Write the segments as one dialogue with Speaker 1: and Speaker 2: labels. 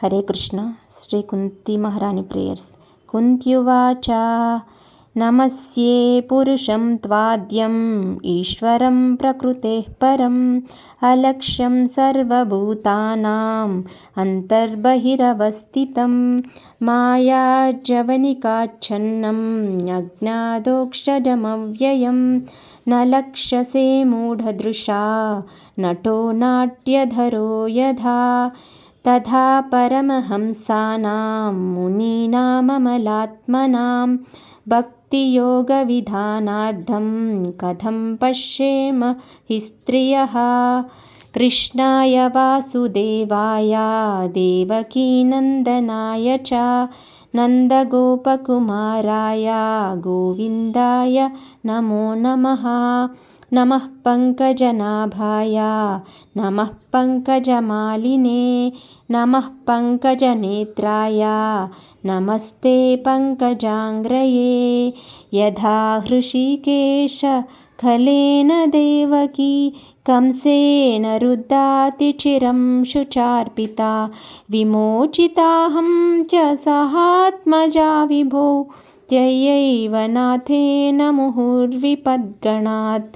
Speaker 1: హరే కృష్ణ. శ్రీ కుంతి మహారాణి ప్రేయర్స్. కుంత్యువాచ నమస్యే పురుషం త్వాద్యం ఈశ్వరం ప్రకృతేః పరం అలక్ష్యం సర్వభూతానాం అంతర్బహిరవస్థితం మాయాజవనికాచ్ఛన్నం అజ్ఞాదోక్షజమవ్యయం న లక్ష్యసే మూఢదృశా నటో నాట్యధరో యథా తథా పరమహంసానాం మునీనామమలాత్మనాం భక్తియోగవిధానార్థం కథం పశ్యేమ హి స్త్రియః. కృష్ణాయ వాసుదేవాయ దేవకీనందనాయ చ నందగోపకుమారాయ గోవిందాయ నమో నమః. నమః పంకజనాభాయ నమః పంకజమాలినే నమః పంకజనేత్రాయ నమస్తే పంకజాంగ్రయే. యథా హృషీకేశ ఖలేన దేవకీ కంసేన రుద్ధాతి చిరం శుచార్పితా విమోచితాహం చ సహాత్మజా విభో త్యయైవ నాథేన ముహుర్విపద్గణాత్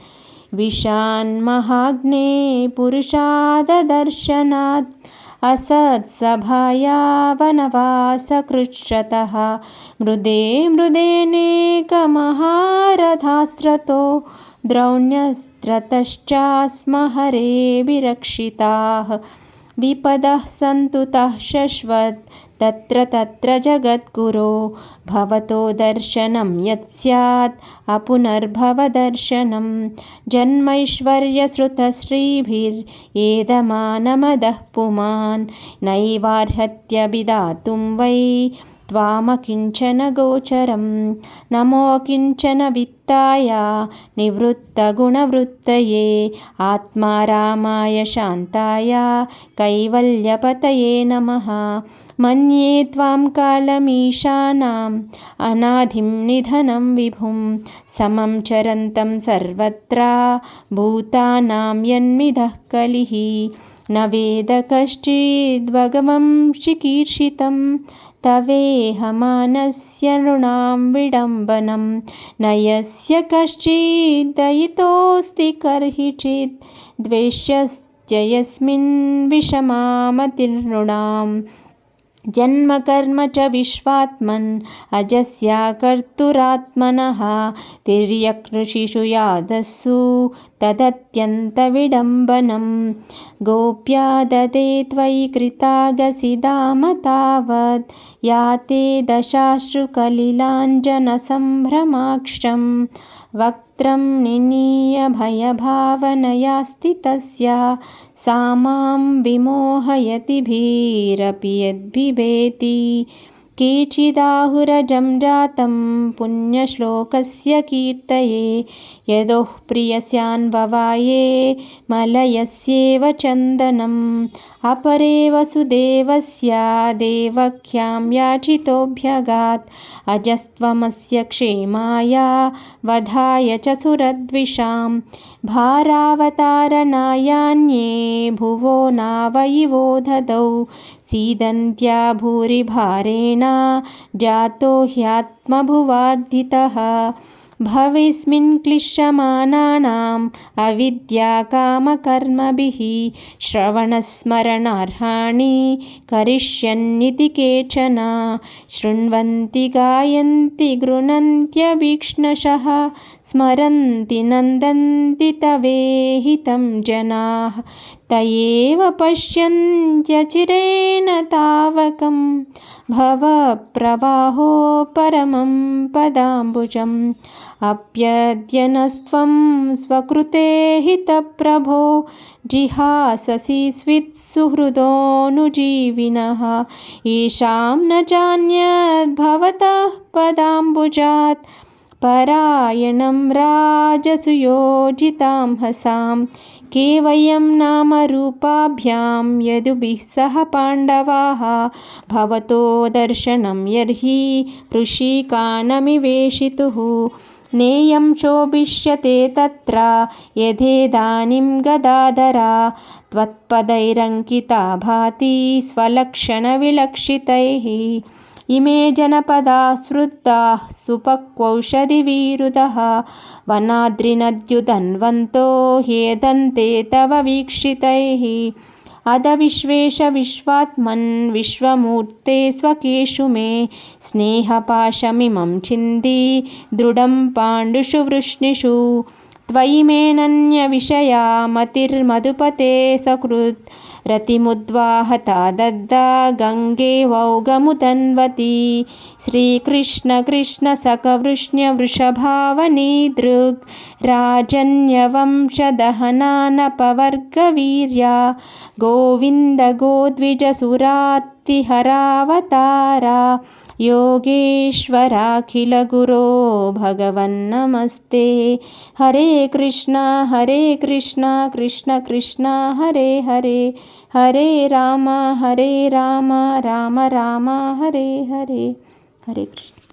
Speaker 1: విషాన్మహాగ్నే పురుషాదదర్శనాత్ అసత్సభాయా వనవాసకృచ్ఛ్రతః మృదే మృదేనేకమహారథాస్త్రతో ద్రౌణ్యస్త్రతశ్చాస్మ హరేభిరక్షితాః విపదః సంతుతః శశ్వత్ తత్ర తత్ర జగద్గురో భవతో దర్శనం యత్ స్యాత్ అపునర్భవదర్శనం జన్మైశ్వర్యశ్రుతశ్రీభిర్యేదమానమదః పుమాన్ నైవార్హత్యభిదాతుం వై త్వామకించన గోచరం. నమో కించన విత్తాయ నివృత్తగుణవృత్తయే ఆత్మారామాయ శాంతాయ కైవల్యపతయే నమః. మన్యే త్వాం కాలమీశానాం అనాదిం నిధనం విభుం సమం చరంతం సర్వత్రా భూతానాం యన్మిదః కలిః న వేద కశ్చిద్భగవం చికీర్షితం తవేహమానస్య నృణాం విడంబనం న యస్య కశ్చిద్దయితోऽస్తి కర్హిచిద్ ద్వేష్యస్య యస్మిన్ విషమామతిర్నృణాం జన్మ కర్మ చ విశ్వాత్మన్ అజస్య కర్తురాత్మనః తిర్యక్నృషిషు యాదస్సు తదత్యంత విడంబనం. గోప్యా దదే త్వయి కృతాగసిదామ తావత్ యాతే దశాశ్రుకలిలాంజన సంభ్రమాక్షం వక్త్రం నినీయ భయభావనయాస్తి తస్యా సా మాం విమోహయతి భీరపి యద్బిభేతి. కేచిదాహురజం జాతం పుణ్యశ్లోకస్య కీర్తయే యదోః ప్రియస్యాన్వవాయే మలయస్యేవ చందనం అపరే వసుదేవస్య దేవక్యాం యాచితోऽభ్యగాత్ అజస్త్వమస్య క్షేమాయ వధాయ చ సురద్విషాం భారావతారణాయాన్యే భువో నావయివో దదౌ सीदन्त्या भूरिभारेण जातो ह्यात्मभुवार्धितः भवेस्मिन् क्लिश्यमानानाम् अविद्याकामकर्मभिः श्रवणस्मरणार्हाणि करिष्यन्निति केचन शृण्वन्ति गायन्ति गृह्णन्त्यभीक्ष्णशः स्मरन्ति नन्दन्ति तवेहितं जनाः तयेव पश्यन्त्यचिरेण तावकं भवप्रवाहो परमं पदाम्बुजम् अप्यद्यनस्त्वं स्वकृते हितप्रभो जिहाससि स्वित्सुहृदोऽनुजीविनः येषां न चान्यद्भवतः पदाम्बुजात् परायणं राजसुयोजितां हसां केवयं नामरूपाभ्यां यदुभिः सह पाण्डवाः भवतो दर्शनं यर्हि वृषिकानमिवेशितुः नेयं चोभिष्यते तत्र यथेदानीं गदाधरा त्वत्पदैरङ्किता भाति स्वलक्षणविलक्षितैः इमे जनपदा स्मृताः सुपक्वौषधिविरुधः वनाद्रिनद्युदन्वन्तो ह्येदन्ते तव वीक्षितैः अध विश्वेश विश्वात्मन् विश्वमूर्ते स्वकेषु मे स्नेहपाशमिमं छिन्दी दृढं पाण्डुषु वृष्णिषु त्वयि मेऽनन्यविषया मतिर्मधुपते सकृत् रतिमुद्वाहता दद्दा गङ्गेवौगमुदन्वती श्रीकृष्ण कृष्ण सकवृष्ण्यवृषभावनीदृग् राजन्यवंशदहनानपवर्गवीर्या गोविन्द गोद्विजसुरार्तिहरावतारा योगेश्वराखिलगुरो भगवन्नमस्ते। हरे कृष्णा कृष्ण कृष्ण हरे हरे, हरे राम राम राम हरे हरे। हरे कृष्ण।